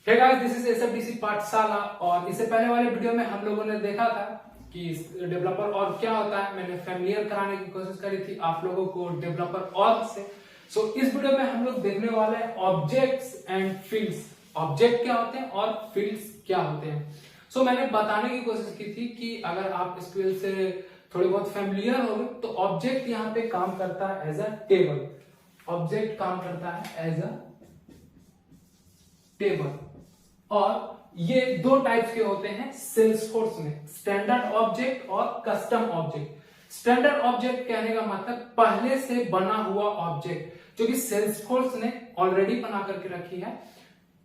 Hey guys, this is एसएफडीसी पाठशाला। और इससे पहले वाले वीडियो में हम लोगों ने देखा था कि डेवलपर ऑर्ग क्या होता है। मैंने फैमिलियर कराने की कोशिश करी थी आप लोगों को डेवलपर ऑर्ग से। सो इस वीडियो में हम लोग देखने वाले हैं ऑब्जेक्ट्स एंड फील्ड्स। ऑब्जेक्ट क्या होते हैं और फील्ड्स क्या होते हैं। सो मैंने बताने की कोशिश की थी कि अगर आप एसक्यूएल से थोड़े बहुत फैमिलियर हो तो ऑब्जेक्ट यहाँ पे काम करता है एज अ टेबल। ऑब्जेक्ट काम करता है एज अ टेबल। और ये दो टाइप्स के होते हैं सेल्सफोर्स में, स्टैंडर्ड ऑब्जेक्ट और कस्टम ऑब्जेक्ट। स्टैंडर्ड ऑब्जेक्ट कहने का मतलब पहले से बना हुआ ऑब्जेक्ट जो कि सेल्सफोर्स ने ऑलरेडी बना करके रखी है,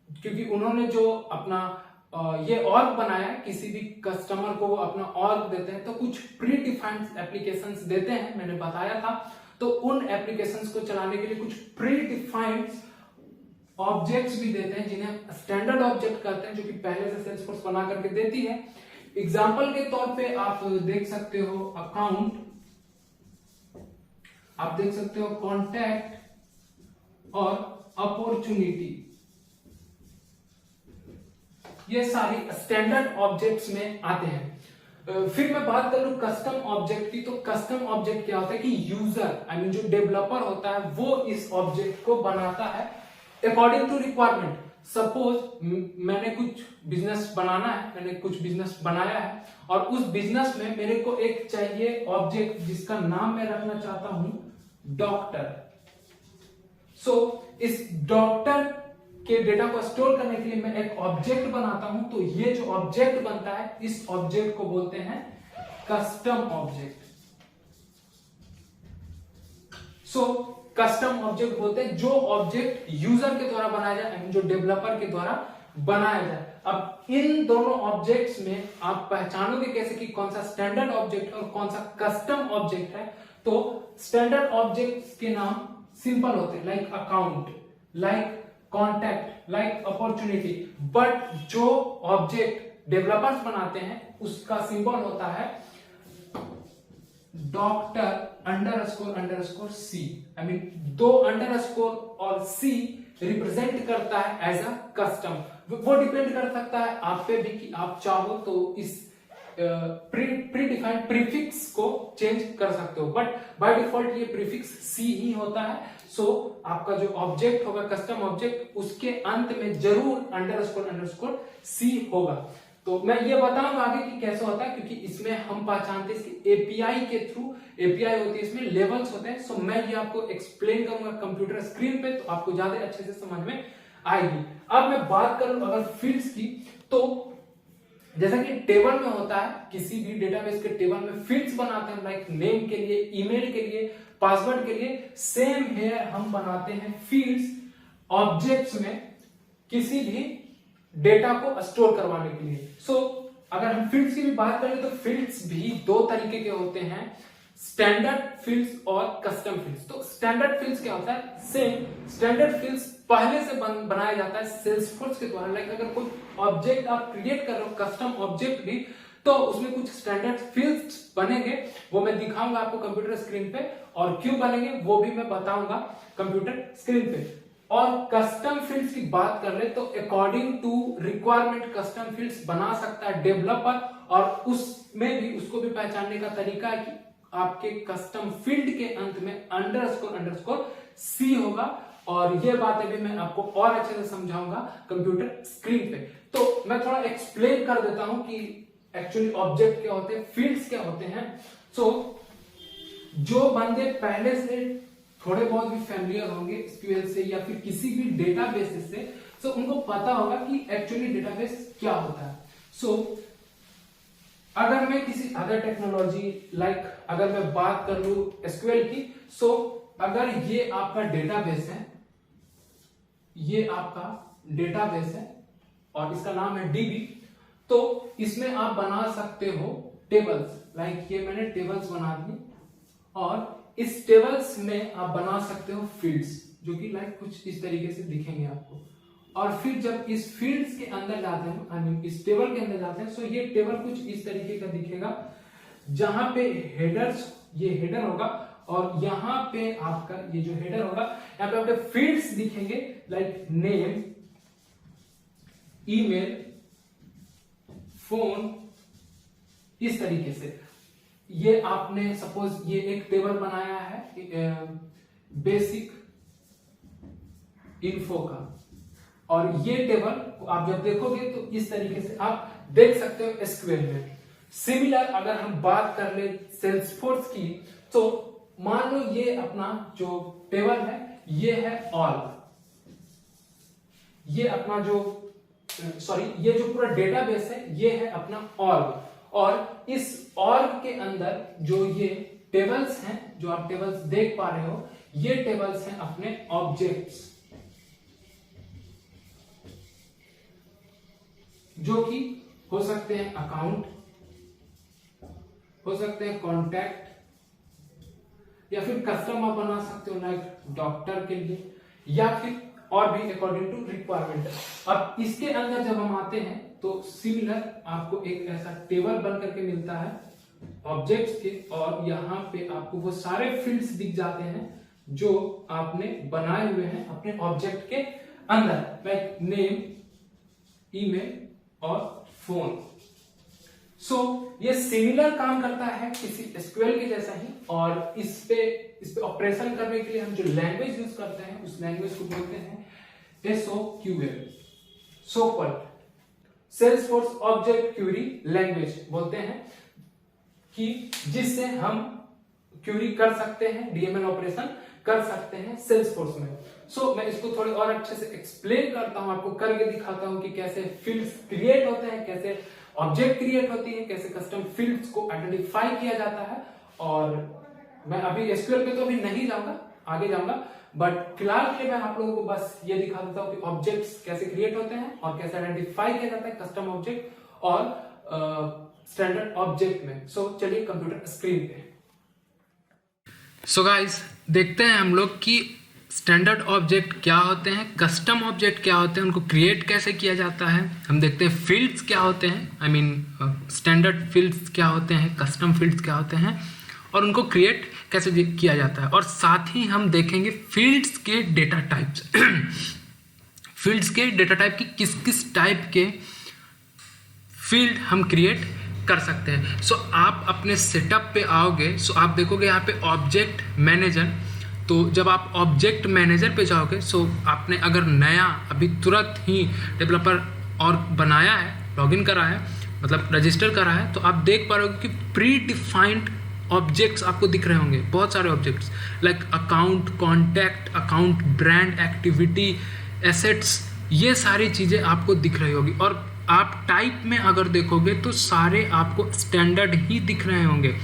क्योंकि उन्होंने जो अपना ये ऑर्ग बनाया है, किसी भी कस्टमर को वो अपना ऑर्ग देते हैं तो कुछ प्री डिफाइंड एप्लीकेशंस देते हैं, मैंने बताया था। तो उन एप्लीकेशंस को चलाने के लिए कुछ प्री डिफाइंड ऑब्जेक्ट्स भी देते हैं जिन्हें स्टैंडर्ड ऑब्जेक्ट कहते हैं, जो कि पहले से सेल्सफोर्स बना करके देती है। एग्जांपल के तौर पे आप देख सकते हो अकाउंट, आप देख सकते हो कॉन्टैक्ट और अपॉर्चुनिटी। ये सारी स्टैंडर्ड ऑब्जेक्ट्स में आते हैं। फिर मैं बात करूं कस्टम ऑब्जेक्ट की, तो कस्टम ऑब्जेक्ट क्या होता है कि यूजर जो डेवलपर होता है वो इस ऑब्जेक्ट को बनाता है अकॉर्डिंग टू रिक्वायरमेंट। सपोज मैंने कुछ बिजनेस बनाना है, मैंने कुछ बिजनेस बनाया है और उस बिजनेस में मेरे को एक चाहिए ऑब्जेक्ट जिसका नाम मैं रखना चाहता हूं डॉक्टर। सो इस डॉक्टर के डेटा को स्टोर करने के लिए मैं एक ऑब्जेक्ट बनाता हूं। तो ये जो ऑब्जेक्ट बनता है इस ऑब्जेक्ट को बोलते हैं कस्टम ऑब्जेक्ट। सो कस्टम ऑब्जेक्ट बोलते हैं जो ऑब्जेक्ट यूजर के द्वारा बनाया जाए, जो डेवलपर के द्वारा बनाया जाए। अब इन दोनों ऑब्जेक्ट्स में आप पहचानोगे कैसे कि कौन सा स्टैंडर्ड ऑब्जेक्ट और कौन सा कस्टम ऑब्जेक्ट है। तो स्टैंडर्ड ऑब्जेक्ट्स के नाम सिंपल होते हैं, like account, like contact, like opportunity. But जो ऑब्जेक्ट डेवलपर्स बनाते हैं उसका सिंबल होता है doctor underscore C. I mean दो अंडरस्कोर और सी रिप्रेजेंट करता है एज अ कस्टम। वो डिपेंड कर सकता है आप पे भी कि आप चाहो तो इस प्री डिफाइंड प्रीफिक्स को चेंज कर सकते हो, बट बाय डिफॉल्ट ये प्रीफिक्स सी ही होता है। सो आपका जो ऑब्जेक्ट होगा कस्टम ऑब्जेक्ट, उसके अंत में जरूर अंडरस्कोर सी होगा। तो मैं ये बताऊंगा आगे कि कैसे होता है, क्योंकि इसमें हम पहचानते हैं इसके एपीआई के थ्रू। एपीआई होती है, इसमें लेवल्स होते हैं। सो मैं ये आपको एक्सप्लेन करूंगा कंप्यूटर स्क्रीन पे, तो आपको ज्यादा अच्छे से समझ में आएगी। अब मैं बात करूं अगर फील्ड्स की, तो जैसा कि टेबल में होता है, किसी भी डेटाबेस के टेबल में फील्ड्स बनाते हैं, लाइक नेम के लिए, ईमेल के लिए, पासवर्ड के लिए। सेम हियर हम बनाते हैं फील्ड्स ऑब्जेक्ट्स में किसी भी डेटा को स्टोर करवाने के लिए। सो अगर हम फील्ड्स की भी बात करें तो फील्ड्स भी दो तरीके के होते हैं, स्टैंडर्ड फील्ड्स और कस्टम फील्ड्स। तो स्टैंडर्ड फील्ड्स क्या होता है, सेम स्टैंडर्ड फील्ड्स पहले से बनाया जाता है सेल्सफोर्स के द्वारा। लाइक अगर कोई ऑब्जेक्ट आप क्रिएट कर रहे हो कस्टम ऑब्जेक्ट भी, तो उसमें कुछ स्टैंडर्ड फील्ड्स बनेंगे, वो मैं दिखाऊंगा आपको कंप्यूटर स्क्रीन पे, और क्यों बनेंगे वो भी मैं बताऊंगा कंप्यूटर स्क्रीन पे। और कस्टम फील्ड्स की बात कर रहे तो according to requirement custom fields बना सकता है डेवलपर, और उसमें भी उसको भी पहचानने का तरीका है कि आपके कस्टम फील्ड के अंत में अंडरस्कोर सी होगा। और ये बातें भी मैं आपको और अच्छे से समझाऊंगा कंप्यूटर स्क्रीन पे। तो मैं थोड़ा एक्सप्लेन कर देता हूं कि एक्चुअली ऑब्जेक्ट क्या होते हैं, फील्ड्स क्या होते हैं। सो जो बंदे पहले से थोड़े बहुत भी फैमिलियर होंगे एसक्यूएल से या फिर किसी भी डेटाबेस से, सो उनको पता होगा कि एक्चुअली डेटाबेस क्या होता है। सो अगर मैं किसी अदर टेक्नोलॉजी, लाइक अगर मैं बात कर लूं एसक्यूएल की, सो अगर ये आपका डेटाबेस है, ये आपका डेटाबेस है और इसका नाम है डीबी, तो इसमें आप बना सकते हो टेबल्स। लाइक ये मैंने टेबल्स बना दी, और इस टेबल्स में आप बना सकते हो फील्ड्स, जो कि लाइक कुछ इस तरीके से दिखेंगे आपको। और फिर जब इस फील्ड्स के अंदर जाते हैं, आई मीन इस टेबल के अंदर जाते हैं, सो ये टेबल कुछ इस तरीके का दिखेगा, जहां पे हेडर्स, ये हेडर होगा, और यहाँ पे आपका ये जो हेडर होगा, यहाँ पे आपके फील्ड्स दिखेंगे, लाइक नेम, ईमेल, फोन, इस तरीके से। ये आपने सपोज ये एक टेबल बनाया है बेसिक इन्फो का, और ये टेबल आप जब देखोगे तो इस तरीके से आप देख सकते हो एसक्यूएल में। सिमिलर अगर हम बात कर ले सेल्सफोर्स की, तो मान लो ये अपना जो टेबल है ये है ऑल, ये अपना जो ये जो पूरा डेटाबेस है ये है अपना ऑल, और इस ऑल के अंदर जो ये टेबल्स हैं, जो आप टेबल्स देख पा रहे हो, ये टेबल्स हैं अपने ऑब्जेक्ट्स, जो कि हो सकते हैं अकाउंट, हो सकते हैं कॉन्टैक्ट, या फिर कस्टम आप बना सकते हो लाइक डॉक्टर के लिए, या फिर और भी अकॉर्डिंग टू रिक्वायरमेंट। अब इसके अंदर जब हम आते हैं तो सिमिलर आपको एक ऐसा टेबल बन करके मिलता है ऑब्जेक्ट्स के, और यहाँ पे आपको वो सारे फील्ड्स दिख जाते हैं जो आपने बनाए हुए हैं अपने ऑब्जेक्ट के अंदर, लाइक नेम, ईमेल और फोन। सो ये सिमिलर काम करता है किसी एसक्यूएल के जैसा ही, और इस पे ऑपरेशन करने के लिए हम जो लैंग्वेज यूज करते हैं उस लैंग्वेज को बोलते हैं SOQL, so called Salesforce object Curie language बोलते हैं, कि जिससे हम क्यूरी कर सकते हैं, डीएमएल ऑपरेशन कर सकते हैं सेल्सफोर्स में। सो मैं इसको थोड़े और अच्छे से एक्सप्लेन करता हूं, आपको करके दिखाता हूं कि कैसे फील्ड्स क्रिएट होते हैं, कैसे ऑब्जेक्ट क्रिएट होती है, कैसे कस्टम फील्ड्स को आइडेंटिफाई किया जाता है। और मैं अभी एसक्यूएल पे तो अभी नहीं जाऊंगा, आगे जाऊंगा, बट फिलहाल के लिए मैं आप लोगों को बस ये दिखा देता हूं कि ऑब्जेक्ट्स कैसे क्रिएट होते हैं और कैसे आइडेंटिफाई किया जाता है कस्टम ऑब्जेक्ट और स्टैंडर्ड ऑब्जेक्ट में। सो चलिए कंप्यूटर स्क्रीन पे। सो गाइस देखते हैं हम लोग कि स्टैंडर्ड ऑब्जेक्ट क्या होते हैं, कस्टम ऑब्जेक्ट क्या होते हैं, उनको क्रिएट कैसे किया जाता है। हम देखते हैं फील्ड्स क्या होते हैं, आई मीन स्टैंडर्ड फील्ड्स क्या होते हैं, कस्टम फील्ड्स क्या होते हैं, और उनको क्रिएट कैसे किया जाता है। और साथ ही हम देखेंगे फील्ड्स के डेटा टाइप्स फील्ड्स के डेटा टाइप की किस किस टाइप के फील्ड हम क्रिएट कर सकते हैं। सो आप अपने सेटअप पे आओगे, सो आप देखोगे यहाँ पे ऑब्जेक्ट मैनेजर। तो जब आप ऑब्जेक्ट मैनेजर पे जाओगे, सो आपने अगर नया अभी तुरंत ही डेवलपर और बनाया है, लॉगिन करा है, मतलब रजिस्टर करा है, तो आप देख पा रहे हो कि प्री डिफाइंड ऑब्जेक्ट्स आपको दिख रहे होंगे, बहुत सारे objects like account, contact, account, brand, activity, assets, ये सारी चीज़ें आपको दिख रही होगी। और आप टाइप में अगर देखोगे तो सारे आपको स्टैंडर्ड ही दिख रहे होंगे।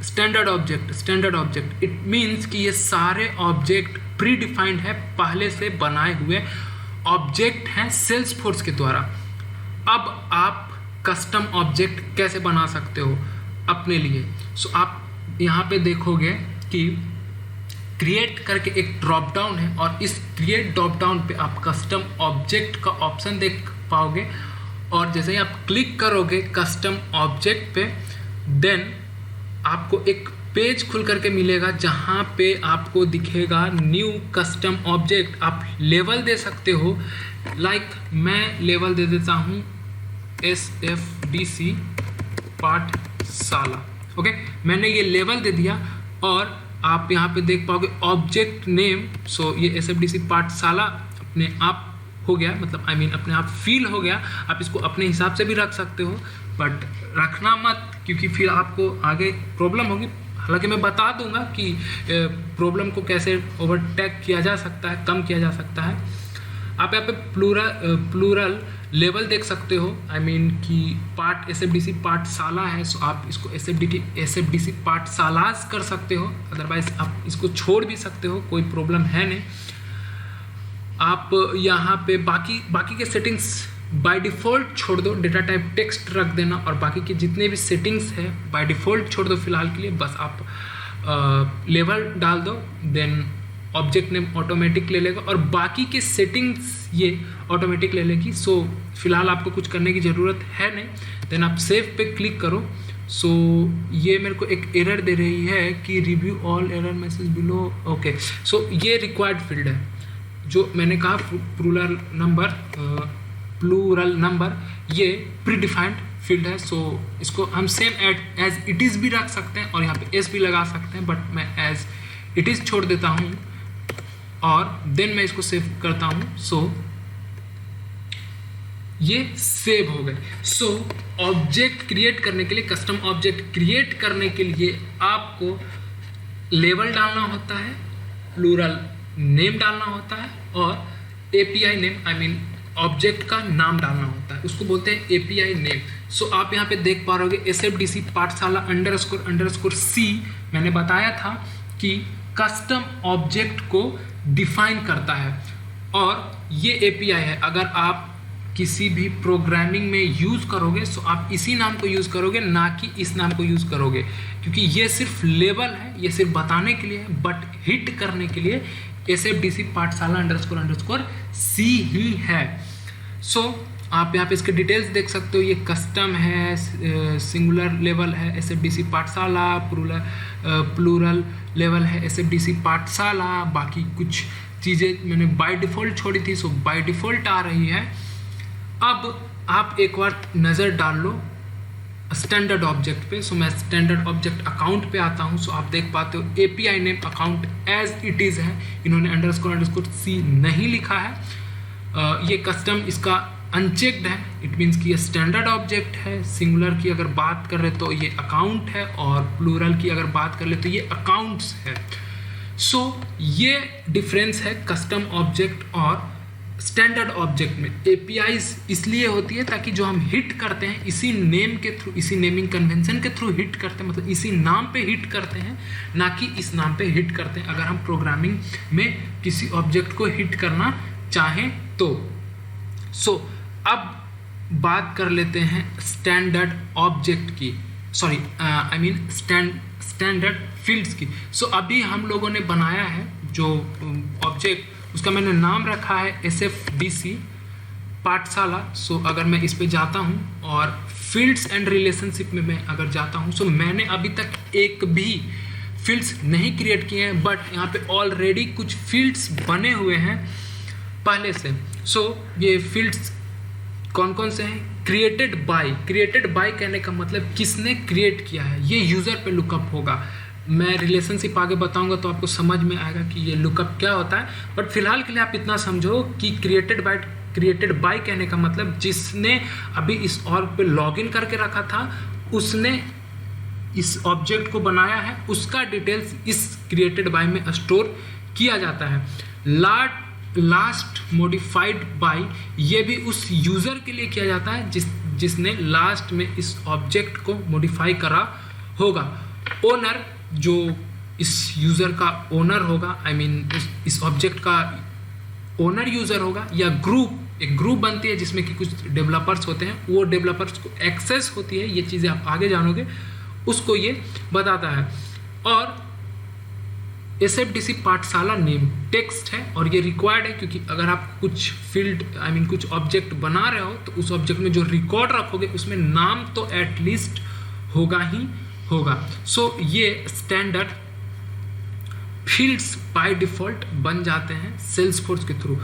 स्टैंडर्ड ऑब्जेक्ट इट मीन्स कि ये सारे ऑब्जेक्ट प्री डिफाइंड है, पहले से बनाए हुए ऑब्जेक्ट हैं सेल्सफोर्स के द्वारा। अब आप कस्टम ऑब्जेक्ट कैसे बना सकते हो अपने लिए। सो आप यहाँ पे देखोगे कि क्रिएट करके एक ड्रॉप डाउन है, और इस क्रिएट ड्रॉप डाउन पे आप कस्टम ऑब्जेक्ट का ऑप्शन देख पाओगे। और जैसे ही आप क्लिक करोगे कस्टम ऑब्जेक्ट पे, देन आपको एक पेज खुल करके मिलेगा जहाँ पे आपको दिखेगा न्यू कस्टम ऑब्जेक्ट। आप लेवल दे सकते हो, लाइक मैं लेवल दे देता हूँ SFDC पाठशाला। ओके, मैंने ये लेवल दे दिया, और आप यहाँ पे देख पाओगे ऑब्जेक्ट नेम। सो ये SFDC पाठशाला अपने आप हो गया, मतलब आई मीन अपने आप फील हो गया। आप इसको अपने हिसाब से भी रख सकते हो, बट रखना मत, क्योंकि फिर आपको आगे प्रॉब्लम होगी। हालांकि मैं बता दूंगा कि प्रॉब्लम को कैसे ओवरटेक किया जा सकता है, कम किया जा सकता है। आप यहाँ पे प्लूरल लेवल देख सकते हो, आई मीन कि पार्ट SFDC पाठशाला है, सो आप इसको SFDC पाठशालास कर सकते हो, अदरवाइज आप इसको छोड़ भी सकते हो, कोई प्रॉब्लम है नहीं। आप यहाँ पे बाकी के सेटिंग्स बाय डिफ़ॉल्ट छोड़ दो, डेटा टाइप टेक्स्ट रख देना, और बाकी के जितने भी सेटिंग्स है बाय डिफ़ॉल्ट छोड़ दो फिलहाल के लिए। बस आप लेवल डाल दो, देन ऑब्जेक्ट नेम ऑटोमेटिक ले लेगा, और बाकी के सेटिंग्स ये ऑटोमेटिक ले लेगी। सो फिलहाल आपको कुछ करने की ज़रूरत है नहीं। देन आप सेव पे क्लिक करो। सो ये मेरे को एक एरर दे रही है कि review all error message below. Okay, so ये रिक्वायर्ड फील्ड है जो मैंने कहा, प्लूरल नंबर प्लूरल नंबर, ये प्रीडिफाइंड फील्ड है। सो इसको हम सेम एज इट इज़ भी रख सकते हैं और यहाँ पे एस भी लगा सकते हैं, बट मैं एज इट इज़ छोड़ देता हूँ और देन मैं इसको सेव करता हूँ। सो ये सेव हो गए। सो ऑब्जेक्ट क्रिएट करने के लिए, कस्टम ऑब्जेक्ट क्रिएट करने के लिए आपको लेबल डालना होता है, प्लूरल नेम डालना होता है और API name, I mean object का नाम डालना होता है, उसको बोलते हैं एपीआई नेम। सो आप यहाँ पे देख पा रहे हो SFDC पाठशाला _ C, मैंने बताया था कि कस्टम ऑब्जेक्ट को डिफाइन करता है और ये एपीआई है। अगर आप किसी भी प्रोग्रामिंग में यूज़ करोगे तो आप इसी नाम को यूज़ करोगे, ना कि इस नाम को यूज़ करोगे, क्योंकि ये सिर्फ लेबल है, ये सिर्फ बताने के लिए है, बट हिट करने के लिए SFDC पाठशाला _ C ही है। सो आप यहाँ पे इसके डिटेल्स देख सकते हो, ये कस्टम है, सिंगुलर लेवल है SFDC पाठशाला, प्लूरल लेवल है SFDC पाठशाला, बाकी कुछ चीज़ें मैंने बाय डिफ़ॉल्ट छोड़ी थी, सो बाय डिफ़ॉल्ट आ रही है। अब आप एक बार नज़र डाल लो स्टैंडर्ड ऑब्जेक्ट पे। सो मैं स्टैंडर्ड ऑब्जेक्ट अकाउंट पे आता हूँ। सो आप देख पाते हो API name account as it is है, इन्होंने _ C नहीं लिखा है। ये कस्टम इसका अनचेक्ड है, इट मीन्स कि ये स्टैंडर्ड ऑब्जेक्ट है। सिंगुलर की अगर बात कर रहे तो ये अकाउंट है और प्लूरल की अगर बात कर ले तो ये अकाउंट्स है। सो ये डिफरेंस है कस्टम ऑब्जेक्ट और स्टैंडर्ड ऑब्जेक्ट में। APIs इसलिए होती है ताकि जो हम हिट करते हैं इसी नेम के थ्रू, इसी नेमिंग कन्वेंशन के थ्रू हिट करते हैं, मतलब इसी नाम पे हिट करते हैं, ना कि इस नाम पे हिट करते हैं अगर हम प्रोग्रामिंग में किसी ऑब्जेक्ट को हिट करना चाहें तो। सो अब बात कर लेते हैं स्टैंडर्ड ऑब्जेक्ट की, sorry I mean standard fields की। सो अभी हम लोगों ने बनाया है जो ऑब्जेक्ट, उसका मैंने नाम रखा है SFDC पाठशाला। सो अगर मैं इस पे जाता हूँ और फील्ड्स एंड रिलेशनशिप में मैं अगर जाता हूँ, सो मैंने अभी तक एक भी फील्ड्स नहीं क्रिएट किए हैं, बट यहाँ पे ऑलरेडी कुछ फील्ड्स बने हुए हैं पहले से। सो ये फील्ड्स कौन कौन से हैं? क्रिएटेड बाय कहने का मतलब किसने क्रिएट किया है, ये यूज़र पे लुकअप होगा। मैं रिलेशनशिप आगे बताऊंगा तो आपको समझ में आएगा कि ये लुकअप क्या होता है, बट फिलहाल के लिए आप इतना समझो कि क्रिएटेड बाय कहने का मतलब जिसने अभी इस ऑर्ग पे लॉगिन करके रखा था, उसने इस ऑब्जेक्ट को बनाया है, उसका डिटेल्स इस क्रिएटेड बाय में स्टोर किया जाता है। लास्ट मॉडिफाइड बाय, ये भी उस यूज़र के लिए किया जाता है जिसने लास्ट में इस ऑब्जेक्ट को मॉडिफाई करा होगा। ओनर, जो इस यूज़र का ओनर होगा, आई मीन इस ऑब्जेक्ट का ओनर यूज़र होगा, या एक ग्रुप बनती है जिसमें कि कुछ डेवलपर्स होते हैं, वो डेवलपर्स को एक्सेस होती है, ये चीज़ें आप आगे जानोगे, उसको ये बताता है। और SFDC पाठशाला नेम टेक्स्ट है और ये रिक्वायर्ड है, क्योंकि अगर आप कुछ फील्ड आई मीन कुछ ऑब्जेक्ट बना रहे हो तो उस ऑब्जेक्ट में जो रिकॉर्ड रखोगे उसमें नाम तो एटलीस्ट होगा ही होगा। सो ये स्टैंडर्ड फील्ड्स बाय डिफ़ॉल्ट बन जाते हैं सेल्सफोर्स के थ्रू।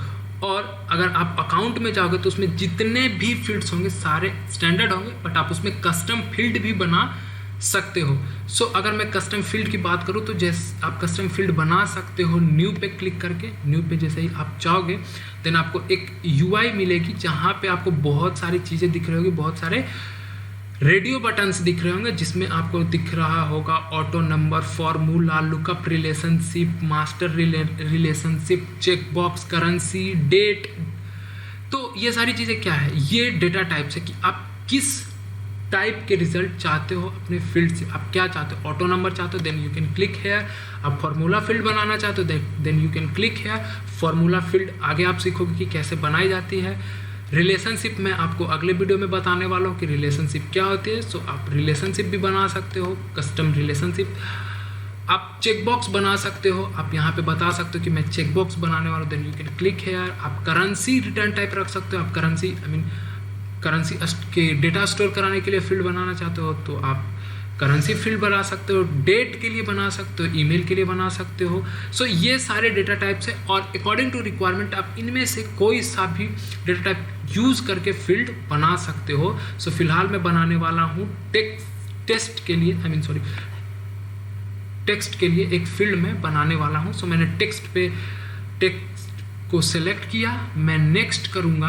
और अगर आप अकाउंट में जाओगे तो उसमें जितने भी फील्ड्स होंगे सारे स्टैंडर्ड होंगे, बट आप उसमें कस्टम फील्ड भी बना सकते हो। सो अगर मैं कस्टम फील्ड की बात करूँ तो जैसे आप कस्टम फील्ड बना सकते हो न्यू पे क्लिक करके। न्यू पे जैसे ही आप जाओगे देन आपको एक UI मिलेगी जहाँ पे आपको बहुत सारी चीज़ें दिख रही होगी, बहुत सारे रेडियो बटन्स दिख रहे होंगे, जिसमें आपको दिख रहा होगा auto number, formula, lookup relationship, master relationship, checkbox, currency, date. तो ये सारी चीज़ें क्या है? ये डेटा टाइप्स है कि आप किस टाइप के रिजल्ट चाहते हो अपने फील्ड से। आप क्या चाहते हो? ऑटो नंबर चाहते हो, then you can click here. आप फार्मूला फील्ड बनाना चाहते हो, then you can click here. Formula field आगे आप सीखोगे कि कैसे बनाई जाती है। रिलेशनशिप में आपको अगले वीडियो में बताने वाला हूँ कि रिलेशनशिप क्या होती है। सो आप रिलेशनशिप भी बना सकते हो, कस्टम रिलेशनशिप। आप चेकबॉक्स बना सकते हो, आप यहाँ पे बता सकते हो कि मैं चेकबॉक्स बनाने वाला हूँ, then you can click here. आप करेंसी रिटर्न टाइप रख सकते हो। आप करेंसी के डेटा स्टोर कराने के लिए फील्ड बनाना चाहते हो तो आप करेंसी फील्ड बना सकते हो, डेट के लिए बना सकते हो, ईमेल के लिए बना सकते हो। सो ये सारे डेटा टाइप्स है और अकॉर्डिंग टू रिक्वायरमेंट आप इनमें से कोई सा भी डेटा टाइप यूज करके फील्ड बना सकते हो। सो फिलहाल मैं बनाने वाला हूँ टेक्स्ट के लिए एक फील्ड में बनाने वाला हूँ। सो मैंने टेक्स्ट को सिलेक्ट किया, मैं नेक्स्ट करूँगा।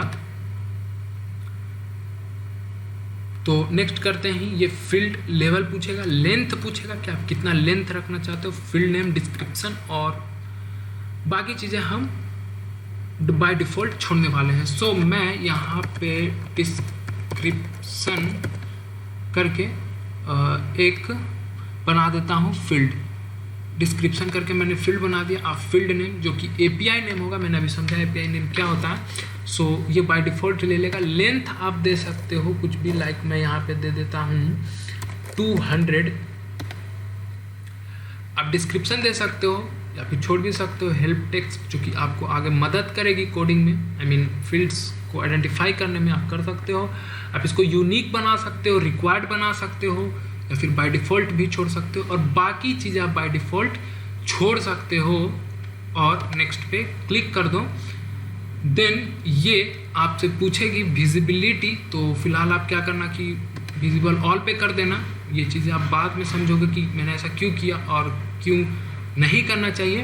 तो नेक्स्ट करते हैं, ये फील्ड लेवल पूछेगा, लेंथ पूछेगा कि आप कितना लेंथ रखना चाहते हो, फील्ड नेम, डिस्क्रिप्शन और बाकी चीज़ें हम बाय डिफ़ॉल्ट छोड़ने वाले हैं। सो मैं यहाँ पे डिस्क्रिप्शन करके एक बना देता हूँ फील्ड। डिस्क्रिप्शन करके मैंने फील्ड बना दिया। आप फील्ड नेम जो कि API नेम होगा, मैंने अभी समझा API नेम क्या होता है। सो ये बाय डिफ़ॉल्ट ले लेगा। लेंथ आप दे सकते हो कुछ भी, लाइक मैं यहाँ पे दे देता हूँ 200। आप डिस्क्रिप्शन दे सकते हो या फिर छोड़ भी सकते हो हेल्प टेक्स्ट, जो कि आपको आगे मदद करेगी कोडिंग में, फील्ड्स को आइडेंटिफाई करने में आप कर सकते हो। आप इसको यूनिक बना सकते हो, रिक्वायर्ड बना सकते हो या फिर बाय डिफ़ॉल्ट भी छोड़ सकते हो और बाकी चीज़ें आप बाय डिफ़ॉल्ट छोड़ सकते हो और नेक्स्ट पे क्लिक कर दो। देन ये आपसे पूछेगी विजिबिलिटी, तो फिलहाल आप क्या करना कि विजिबल ऑल पे कर देना। ये चीज़ें आप बाद में समझोगे कि मैंने ऐसा क्यों किया और क्यों नहीं करना चाहिए।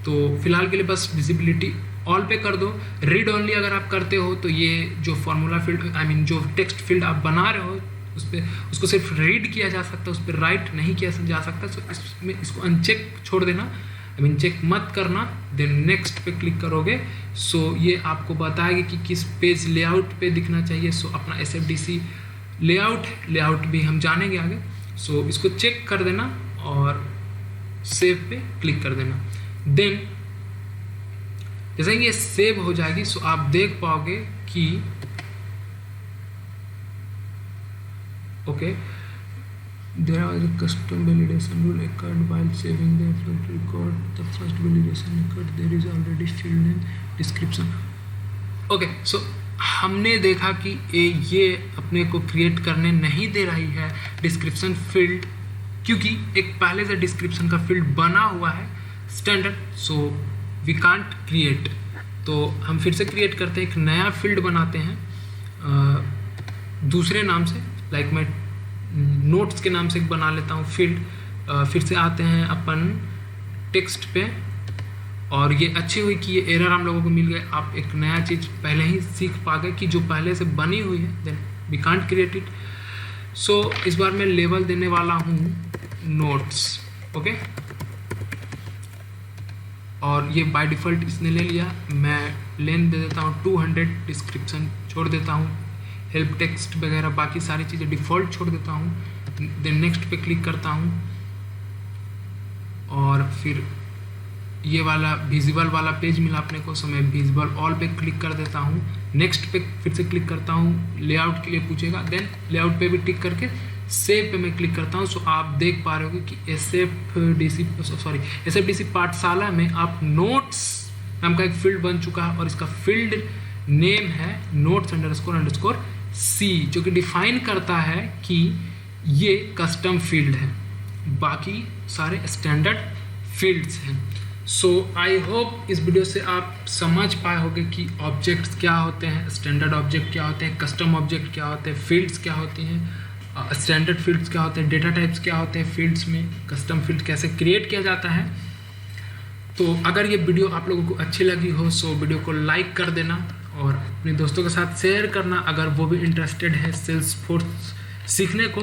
तो फिलहाल के लिए बस विजिबिलिटी ऑल पे कर दो। रीड ओनली अगर आप करते हो तो ये जो फॉर्मूला फील्ड जो टेक्स्ट फील्ड आप बना रहे हो उसको सिर्फ रीड किया जा सकता है, उस पर राइट नहीं किया जा सकता। सो इसमें इसको अनचेक छोड़ देना, चेक मत करना। देन नेक्स्ट पे क्लिक करोगे। सो ये आपको बताएगी कि किस पेज लेआउट पे दिखना चाहिए। सो अपना SFDC लेआउट भी हम जानेंगे आगे। सो इसको चेक कर देना और सेव पे क्लिक कर देना। देन जैसे ये सेव हो जाएगी, सो आप देख पाओगे कि okay, there was a custom validation rule occurred while saving the effort record. The first validation occurred. There is already field name, description. Okay, so हमने देखा कि ये अपने को क्रिएट करने नहीं दे रही है डिस्क्रिप्शन फील्ड, क्योंकि एक पहले से डिस्क्रिप्शन का फील्ड बना हुआ है standard. So we can't create. तो हम फिर से क्रिएट करते हैं, एक नया फील्ड बनाते हैं दूसरे नाम से, लाइक मैं नोट्स के नाम से एक बना लेता हूँ फील्ड। फिर से आते हैं अपन टेक्स्ट पे और ये अच्छी हुई कि ये एरर हम लोगों को मिल गए। आप एक नया चीज़ पहले ही सीख पा गए कि जो पहले से बनी हुई है, then we can't create it. So इस बार मैं लेवल देने वाला हूँ नोट्स। ओके, और ये बाय डिफ़ॉल्ट इसने ले लिया। मैं लेंथ दे देता हूँ 200, डिस्क्रिप्शन छोड़ देता हूँ, हेल्प टेक्स्ट वगैरह बाकी सारी चीज़ें डिफ़ॉल्ट छोड़ देता हूँ। देन नेक्स्ट पे क्लिक करता हूँ और फिर ये वाला विजिबल वाला पेज मिला अपने को। सो मैं विजिबल ऑल पे क्लिक कर देता हूँ। नेक्स्ट पे फिर से क्लिक करता हूँ, लेआउट के लिए पूछेगा। देन लेआउट पे भी टिक करके सेव पे मैं क्लिक करता हूँ। सो आप देख पा रहे हो कि SFDC पाठशाला में आप नोट्स नाम का एक फील्ड बन चुका है और इसका फील्ड नेम है notes__C, जो कि डिफाइन करता है कि ये कस्टम फील्ड है, बाकी सारे स्टैंडर्ड फील्ड्स हैं। सो आई होप इस वीडियो से आप समझ पाए होंगे कि ऑब्जेक्ट्स क्या होते हैं, स्टैंडर्ड ऑब्जेक्ट क्या होते हैं, कस्टम ऑब्जेक्ट क्या होते हैं, फील्ड्स क्या होती हैं, स्टैंडर्ड फील्ड्स क्या होते हैं, डेटा टाइप्स क्या होते हैं फील्ड्स में, कस्टम फील्ड कैसे क्रिएट किया जाता है। तो अगर ये वीडियो आप लोगों को अच्छी लगी हो सो वीडियो को लाइक कर देना और अपने दोस्तों के साथ शेयर करना, अगर वो भी इंटरेस्टेड है सेल्सफोर्स सीखने को।